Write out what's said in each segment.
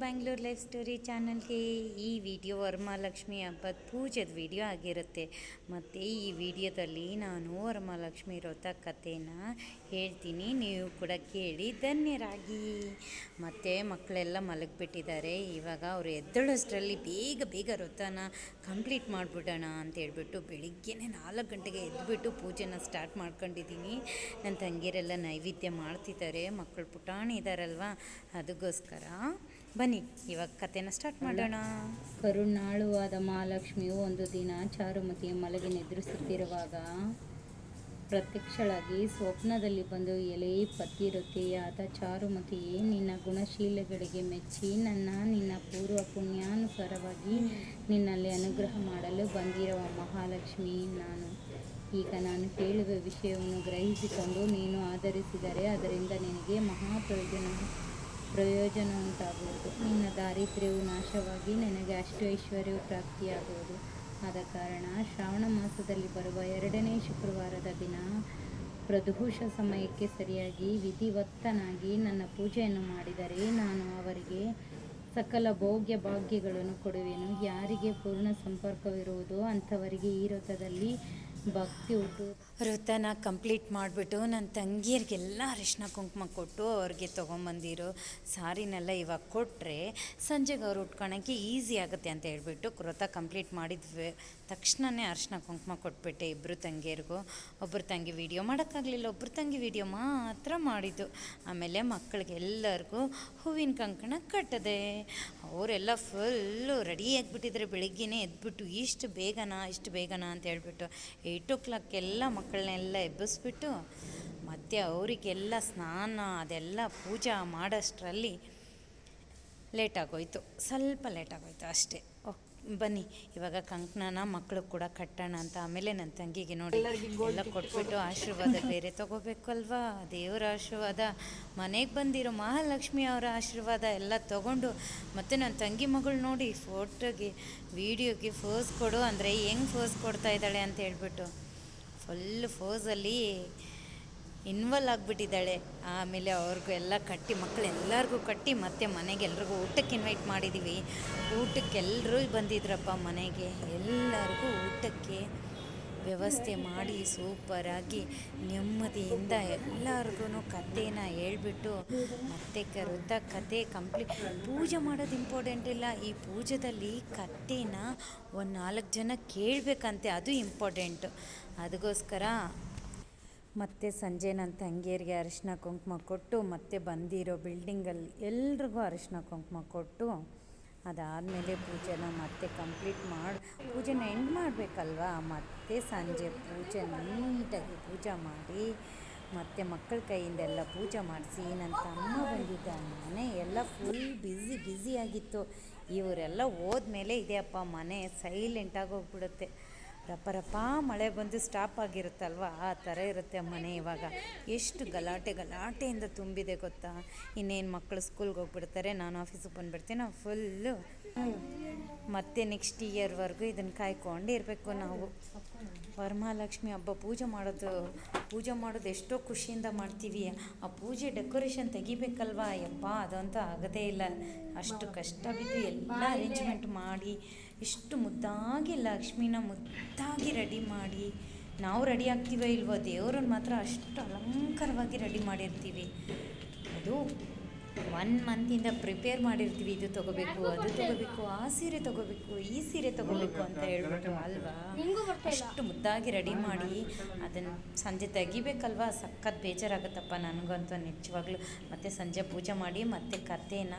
Bangalore life story ಚಾನಲ್ಗೆ. ಈ video Varamahalakshmi ಹಬ್ಬದ ಪೂಜೆದ ವಿಡಿಯೋ ಆಗಿರುತ್ತೆ. ಮತ್ತು ಈ ವಿಡಿಯೋದಲ್ಲಿ ನಾನು ವರಮಹಾಲಕ್ಷ್ಮಿ ವ್ರತ ಕಥೆನ ಹೇಳ್ತೀನಿ, ನೀವು ಕೂಡ ಕೇಳಿ ಧನ್ಯರಾಗಿ. ಮತ್ತು ಮಕ್ಕಳೆಲ್ಲ ಮಲಗಿಬಿಟ್ಟಿದ್ದಾರೆ. ಇವಾಗ ಅವರು ಎದ್ದೇಳೋಷ್ಟರಲ್ಲಿ ಬೇಗ ಬೇಗ ವ್ರತನ ಕಂಪ್ಲೀಟ್ ಮಾಡಿಬಿಡೋಣ ಅಂತೇಳ್ಬಿಟ್ಟು ಬೆಳಿಗ್ಗೆನೇ 4 ಗಂಟೆಗೆ ಎದ್ದುಬಿಟ್ಟು ಪೂಜೆನ ಸ್ಟಾರ್ಟ್ ಮಾಡ್ಕೊಂಡಿದ್ದೀನಿ. ನನ್ನ ತಂಗಿಯರೆಲ್ಲ ನೈವೇದ್ಯ ಮಾಡ್ತಿದ್ದಾರೆ. ಮಕ್ಕಳು ಪುಟಾಣಿ ಇದ್ದಾರಲ್ವ, ಅದಕ್ಕೋಸ್ಕರ ಬನ್ನಿ ಇವಾಗ ಕಥೆನ ಸ್ಟಾರ್ಟ್ ಮಾಡೋಣ. ಕರುಣಾಳುವಾದ ಮಹಾಲಕ್ಷ್ಮಿಯು ಒಂದು ದಿನ ಚಾರುಮತಿಯ ಮಲಗಿ ನಿದ್ರಿಸುತ್ತಿರುವಾಗ ಪ್ರತ್ಯಕ್ಷಳಾಗಿ ಸ್ವಪ್ನದಲ್ಲಿ ಬಂದು, ಎಲೆ ಪತಿವ್ರತೆಯಾದ ಚಾರುಮತಿಯೇ, ನಿನ್ನ ಗುಣಶೀಲಗಳಿಗೆ ಮೆಚ್ಚಿ ನಿನ್ನ ಪೂರ್ವ ಪುಣ್ಯಾನುಸಾರವಾಗಿ ನಿನ್ನಲ್ಲಿ ಅನುಗ್ರಹ ಮಾಡಲು ಬಂದಿರುವ ಮಹಾಲಕ್ಷ್ಮಿ ನಾನು. ಈಗ ನಾನು ಹೇಳುವ ವಿಷಯವನ್ನು ಗ್ರಹಿಸಿಕೊಂಡು ನೀನು ಆಧರಿಸಿದರೆ ಅದರಿಂದ ನಿನಗೆ ಪ್ರಯೋಜನ ಉಂಟಾಗುವುದು. ನಿನ್ನ ದಾರಿದ್ರ್ಯವು ನಾಶವಾಗಿ ನಿನಗೆ ಐಶ್ವರ್ಯವು ಪ್ರಾಪ್ತಿಯಾಗುವುದು. ಆದ ಕಾರಣ ಶ್ರಾವಣ ಮಾಸದಲ್ಲಿ ಬರುವ 2ನೇ ಶುಕ್ರವಾರದ ದಿನ ಪ್ರದೋಷ ಸಮಯಕ್ಕೆ ಸರಿಯಾಗಿ ವಿಧಿವತ್ತನಾಗಿ ನನ್ನ ಪೂಜೆಯನ್ನು ಮಾಡಿದರೆ ನಾನು ಅವರಿಗೆ ಸಕಲ ಭೋಗ್ಯ ಭಾಗ್ಯಗಳನ್ನು ಕೊಡುವೆನು. ಯಾರಿಗೆ ಪೂರ್ಣ ಸಂಪರ್ಕವಿರುವುದೋ ಅಂಥವರಿಗೆ ಈ ವ್ರತದಲ್ಲಿ ಭಕ್ತಿ ಹುಟ್ಟು. ವ್ರತನ ಕಂಪ್ಲೀಟ್ ಮಾಡಿಬಿಟ್ಟು ನನ್ನ ತಂಗಿಯರಿಗೆಲ್ಲ ಅರಿಶಿನ ಕುಂಕುಮ ಕೊಟ್ಟು ಅವ್ರಿಗೆ ತೊಗೊಂಬಂದಿರೋ ಸಾರಿನೆಲ್ಲ ಇವಾಗ ಕೊಟ್ಟರೆ ಸಂಜೆಗೆ ಅವ್ರು ಉಟ್ಕೊಳಕ್ಕೆ ಈಸಿ ಆಗುತ್ತೆ ಅಂತ ಹೇಳ್ಬಿಟ್ಟು ವ್ರತ ಕಂಪ್ಲೀಟ್ ಮಾಡಿದ್ವಿ ತಕ್ಷಣವೇ ಅರಿಶಿನ ಕುಂಕುಮ ಕೊಟ್ಬಿಟ್ಟೆ ಇಬ್ಬರು ತಂಗಿಯರಿಗೂ. ಒಬ್ಬರು ತಂಗಿ ವೀಡಿಯೋ ಮಾಡೋಕ್ಕಾಗಲಿಲ್ಲ, ಒಬ್ಬರು ತಂಗಿ ವೀಡಿಯೋ ಮಾತ್ರ ಮಾಡಿದ್ದು. ಆಮೇಲೆ ಮಕ್ಕಳಿಗೆಲ್ಲರಿಗೂ ಹೂವಿನ ಕಂಕಣ ಕಟ್ಟದೆ. ಅವರೆಲ್ಲ ಫುಲ್ಲು ರೆಡಿ ಆಗಿಬಿಟ್ಟಿದ್ರೆ ಬೆಳಿಗ್ಗೆನೇ ಎದ್ಬಿಟ್ಟು ಇಷ್ಟು ಬೇಗನಾ ಅಂತ ಹೇಳ್ಬಿಟ್ಟು 8 o'clock ಎಲ್ಲ ಮಕ್ಕಳನ್ನೆಲ್ಲ ಎಬ್ಬಿಸ್ಬಿಟ್ಟು ಮತ್ತು ಅವರಿಗೆಲ್ಲ ಸ್ನಾನ ಅದೆಲ್ಲ ಪೂಜೆ ಮಾಡೋಷ್ಟರಲ್ಲಿ ಸ್ವಲ್ಪ ಲೇಟ್ ಆಗೋಯ್ತು ಅಷ್ಟೇ. ಬನ್ನಿ ಇವಾಗ ಕಂಕಣನ ಮಕ್ಕಳು ಕೂಡ ಕಟ್ಟೋಣ ಅಂತ. ಆಮೇಲೆ ನನ್ನ ತಂಗಿಗೆ ನೋಡಿ ಎಲ್ಲ ಕೊಟ್ಬಿಟ್ಟು ಆಶೀರ್ವಾದ ಬೇರೆ ತೊಗೋಬೇಕು ಅಲ್ವಾ, ದೇವರ ಆಶೀರ್ವಾದ, ಮನೆಗೆ ಬಂದಿರೋ ಮಹಾಲಕ್ಷ್ಮಿ ಅವರ ಆಶೀರ್ವಾದ ಎಲ್ಲ ತೊಗೊಂಡು. ಮತ್ತು ನನ್ನ ತಂಗಿ ಮಗಳು ನೋಡಿ ವೀಡಿಯೋಗೆ ಫೋಸ್ ಕೊಡು ಅಂದರೆ ಹೆಂಗೆ ಫೋಸ್ ಕೊಡ್ತಾ ಇದ್ದಾಳೆ ಅಂತ ಹೇಳ್ಬಿಟ್ಟು ಫುಲ್ ಫೋಸಲ್ಲಿ ಇನ್ವಾಲ್ವ್ ಆಗಿಬಿಟ್ಟಿದ್ದಾಳೆ. ಆಮೇಲೆ ಅವ್ರಿಗೂ ಎಲ್ಲ ಕಟ್ಟಿ ಮಕ್ಕಳೆಲ್ಲರಿಗೂ ಕಟ್ಟಿ ಮತ್ತು ಮನೆಗೆ ಎಲ್ರಿಗೂ ಊಟಕ್ಕೆ ಇನ್ವೈಟ್ ಮಾಡಿದ್ದೀವಿ. ಊಟಕ್ಕೆ ಎಲ್ಲರೂ ಬಂದಿದ್ರಪ್ಪ ಮನೆಗೆ. ಎಲ್ಲರಿಗೂ ಊಟಕ್ಕೆ ವ್ಯವಸ್ಥೆ ಮಾಡಿ ಸೂಪರಾಗಿ ನೆಮ್ಮದಿಯಿಂದ ಎಲ್ಲರಿಗೂ ಕಥೆನ ಹೇಳ್ಬಿಟ್ಟು ಮತ್ತೆ ವ್ರತ ಕತೆ ಕಂಪ್ಲೀಟ್. ಪೂಜೆ ಮಾಡೋದು ಇಂಪಾರ್ಟೆಂಟ್ ಇಲ್ಲ, ಈ ಪೂಜೆದಲ್ಲಿ ಕಥೆನ ಒಂದು 4 ಜನ ಕೇಳಬೇಕಂತೆ, ಅದು ಇಂಪಾರ್ಟೆಂಟು. ಅದಕ್ಕೋಸ್ಕರ ಮತ್ತು ಸಂಜೆ ನನ್ನ ತಂಗಿಯರಿಗೆ ಅರಿಶಿನ ಕುಂಕುಮ ಕೊಟ್ಟು ಮತ್ತೆ ಬಂದಿರೋ ಬಿಲ್ಡಿಂಗಲ್ಲಿ ಎಲ್ರಿಗೂ ಅರಿಶಿನ ಕುಂಕುಮ ಕೊಟ್ಟು ಅದಾದಮೇಲೆ ಪೂಜೆನ ಮತ್ತೆ ಕಂಪ್ಲೀಟ್ ಪೂಜೆನ ಎಂಡ್ ಮಾಡಬೇಕಲ್ವಾ. ಮತ್ತು ಸಂಜೆ ನೀಟಾಗಿ ಪೂಜೆ ಮಾಡಿ ಮತ್ತು ಮಕ್ಕಳ ಕೈಯಿಂದೆಲ್ಲ ಪೂಜೆ ಮಾಡಿಸಿ ನನ್ನ ತಮ್ಮ ಬಂದಿದ್ದ. ಮನೆ ಎಲ್ಲ ಫುಲ್ ಬ್ಯುಸಿಯಾಗಿತ್ತು. ಇವರೆಲ್ಲ ಹೋದ್ಮೇಲೆ ಇದೆಯಪ್ಪ ಮನೆ ಸೈಲೆಂಟಾಗಿ ಹೋಗ್ಬಿಡುತ್ತೆ. ರಪ್ಪ ಮಳೆ ಬಂದು ಸ್ಟಾಪ್ ಆಗಿರುತ್ತಲ್ವ, ಆ ಥರ ಇರುತ್ತೆ ಮನೆ. ಇವಾಗ ಎಷ್ಟು ಗಲಾಟೆಯಿಂದ ತುಂಬಿದೆ ಗೊತ್ತಾ. ಇನ್ನೇನು ಮಕ್ಕಳು ಸ್ಕೂಲ್ಗೆ ಹೋಗ್ಬಿಡ್ತಾರೆ, ನಾನು ಆಫೀಸಿಗೆ ಬಂದುಬಿಡ್ತೀನಿ. ನಾವು ಫುಲ್ಲು ಮತ್ತೆ ನೆಕ್ಸ್ಟ್ ಇಯರ್ವರೆಗೂ ಇದನ್ನು ಕಾಯ್ಕೊಂಡು ಇರಬೇಕು ನಾವು. ವರಮಹಾಲಕ್ಷ್ಮಿ ಹಬ್ಬ ಪೂಜೆ ಮಾಡೋದು ಎಷ್ಟೋ ಖುಷಿಯಿಂದ ಮಾಡ್ತೀವಿ. ಆ ಪೂಜೆ ಡೆಕೋರೇಷನ್ ತೆಗಿಬೇಕಲ್ವ, ಅದಂತೂ ಆಗೋದೇ ಇಲ್ಲ. ಅಷ್ಟು ಕಷ್ಟ ಬಿದ್ದು ಎಲ್ಲ ಅರೇಂಜ್ಮೆಂಟ್ ಮಾಡಿ ಇಷ್ಟು ಮುದ್ದಾಗಿ ಲಕ್ಷ್ಮಿನ ಮುದ್ದಾಗಿ ರೆಡಿ ಮಾಡಿ, ನಾವು ರೆಡಿ ಆಗ್ತೀವೋ ಇಲ್ವೋ, ದೇವ್ರನ್ನ ಮಾತ್ರ ಅಷ್ಟು ಅಲಂಕಾರವಾಗಿ ರೆಡಿ ಮಾಡಿರ್ತೀವಿ. ಅದು 1 ಮಂತಿಂದ ಪ್ರಿಪೇರ್ ಮಾಡಿರ್ತೀವಿ. ಇದು ತೊಗೋಬೇಕು, ಅದು ತೊಗೋಬೇಕು, ಆ ಸೀರೆ ತೊಗೋಬೇಕು, ಈ ಸೀರೆ ತೊಗೋಬೇಕು ಅಂತ ಹೇಳ್ಬಿಟ್ಟು ಅಲ್ವಾ. ಅಷ್ಟು ಮುದ್ದಾಗಿ ರೆಡಿ ಮಾಡಿ ಅದನ್ನು ಸಂಜೆ ತೆಗಿಬೇಕಲ್ವ, ಸಖತ್ ಬೇಜಾರಾಗುತ್ತಪ್ಪ ನನಗಂತೂ ನಿಜವಾಗ್ಲೂ. ಮತ್ತು ಸಂಜೆ ಪೂಜೆ ಮಾಡಿ ಮತ್ತೆ ಕಥೆನ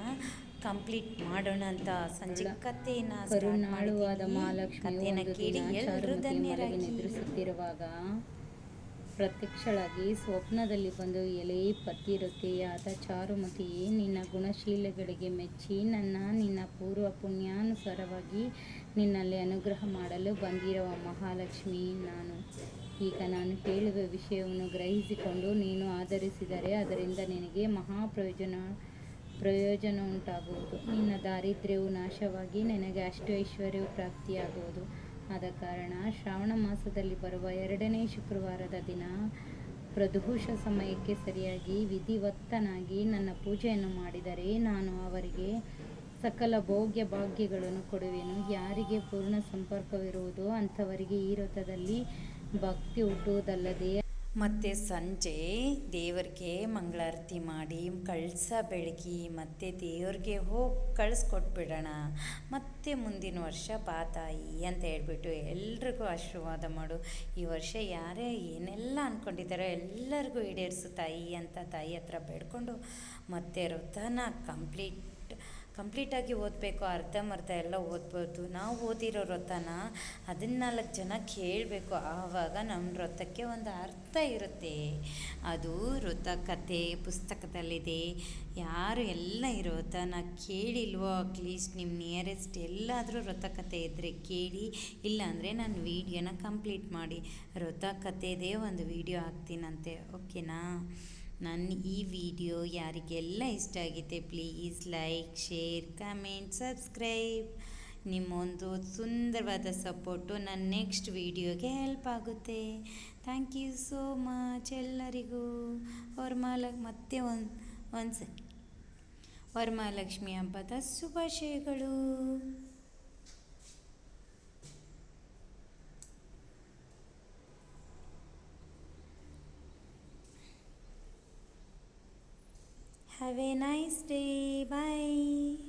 ಕಂಪ್ಲೀಟ್ ಮಾಡೋಣ ಅಂತ ಸಂಜೆ ಕಥೆನ ಕರುಣಾಳುವಾದ ಮಹಾಲಕ್ಷ್ಮಿಯು ಕೇಳಿ ಎಲ್ಲರೂ ಧನ್ಯರಾಗಿ. ನಿದ್ರಿಸುತ್ತಿರುವಾಗ ಪ್ರತ್ಯಕ್ಷಳಾಗಿ ಸ್ವಪ್ನದಲ್ಲಿ ಬಂದು, ಎಲೆ ಪತಿವ್ರತೆಯಾದ ಚಾರುಮತಿಯೇ, ನಿನ್ನ ಗುಣಶೀಲಗಳಿಗೆ ಮೆಚ್ಚಿ ನಿನ್ನ ಪೂರ್ವ ಪುಣ್ಯಾನುಸಾರವಾಗಿ ನಿನ್ನಲ್ಲಿ ಅನುಗ್ರಹ ಮಾಡಲು ಬಂದಿರುವ ಮಹಾಲಕ್ಷ್ಮಿ ನಾನು. ಈಗ ನಾನು ಹೇಳುವ ವಿಷಯವನ್ನು ಗ್ರಹಿಸಿಕೊಂಡು ನೀನು ಆಧರಿಸಿದರೆ ಅದರಿಂದ ನಿನಗೆ ಪ್ರಯೋಜನ ಉಂಟಾಗುವುದು. ನಿನ್ನ ದಾರಿದ್ರ್ಯವು ನಾಶವಾಗಿ ನಿನಗೆ ಐಶ್ವರ್ಯವು ಪ್ರಾಪ್ತಿಯಾಗುವುದು. ಆದ ಕಾರಣ ಶ್ರಾವಣ ಮಾಸದಲ್ಲಿ ಬರುವ 2ನೇ ಶುಕ್ರವಾರದ ದಿನ ಪ್ರದೋಷ ಸಮಯಕ್ಕೆ ಸರಿಯಾಗಿ ವಿಧಿವತ್ತನಾಗಿ ನನ್ನ ಪೂಜೆಯನ್ನು ಮಾಡಿದರೆ ನಾನು ಅವರಿಗೆ ಸಕಲ ಭೋಗ್ಯ ಭಾಗ್ಯಗಳನ್ನು ಕೊಡುವೆನು. ಯಾರಿಗೆ ಪೂರ್ಣ ಸಂಪರ್ಕವಿರುವುದೋ ಅಂಥವರಿಗೆ ಈ ವ್ರತದಲ್ಲಿ ಭಕ್ತಿ ಹುಟ್ಟುವುದಲ್ಲದೆ ಮತ್ತು ಸಂಜೆ ದೇವರಿಗೆ ಮಂಗಳಾರತಿ ಮಾಡಿ ಕಳಸ ಬೆಳಗಿ ಮತ್ತು ದೇವ್ರಿಗೆ ಹೋಗಿ ಕಳಿಸ್ಕೊಟ್ಬಿಡೋಣ. ಮತ್ತು ಮುಂದಿನ ವರ್ಷ ಬಾ ತಾಯಿ ಅಂತ ಹೇಳ್ಬಿಟ್ಟು ಎಲ್ರಿಗೂ ಆಶೀರ್ವಾದ ಮಾಡು. ಈ ವರ್ಷ ಯಾರೇ ಏನೆಲ್ಲ ಅಂದ್ಕೊಂಡಿದ್ದಾರೋ ಎಲ್ಲರಿಗೂ ಈಡೇರಿಸು ತಾಯಿ ಅಂತ ತಾಯಿ ಹತ್ರ ಬೇಡ್ಕೊಂಡು ಮತ್ತು ವ್ರತನ ಕಂಪ್ಲೀಟಾಗಿ ಓದಬೇಕು. ಅರ್ಧಂಬರ್ಧ ಎಲ್ಲ ಓದ್ಬೋದು. ನಾವು ಓದಿರೋ ವ್ರತನ 14 ಜನ ಕೇಳಬೇಕು. ಆವಾಗ ನಮ್ಮ ವ್ರತಕ್ಕೆ ಒಂದು ಅರ್ಥ ಇರುತ್ತೆ. ಅದು ವ್ರತ ಕಥೆ ಪುಸ್ತಕದಲ್ಲಿದೆ. ಯಾರು ಎಲ್ಲ ಈ ವ್ರತನ ಕೇಳಿಲ್ವೋ ಅಟ್ಲೀಸ್ಟ್ ನಿಮ್ಮ ನಿಯರೆಸ್ಟ್ ಎಲ್ಲಾದರೂ ವ್ರತ ಕಥೆ ಇದ್ದರೆ ಕೇಳಿ, ಇಲ್ಲಾಂದರೆ ನಾನು ವೀಡಿಯೋನ ಕಂಪ್ಲೀಟ್ ಮಾಡಿ ವ್ರತ ಕಥೆದೇ ಒಂದು ವೀಡಿಯೋ ಹಾಕ್ತೀನಂತೆ. ಓಕೆನಾ? ನನ್ನ ಈ ವಿಡಿಯೋ ಯಾರಿಗೆಲ್ಲ ಇಷ್ಟ ಆಗಿದೆ please like, share, comment, subscribe. ನಿಮ್ಮೊಂದು ಸುಂದರವಾದ ಸಪೋರ್ಟು ನನ್ನ ನೆಕ್ಸ್ಟ್ ವಿಡಿಯೋಗೆ ಹೆಲ್ಪ್ ಆಗುತ್ತೆ. ಥ್ಯಾಂಕ್ ಯು ಸೋ ಮಚ್ ಎಲ್ಲರಿಗೂ. ಮತ್ತೆ ಒಂದ್ಸರಿ ವರಮಹಾಲಕ್ಷ್ಮಿ ಹಬ್ಬದ ಶುಭಾಶಯಗಳು. Have a nice day. Bye.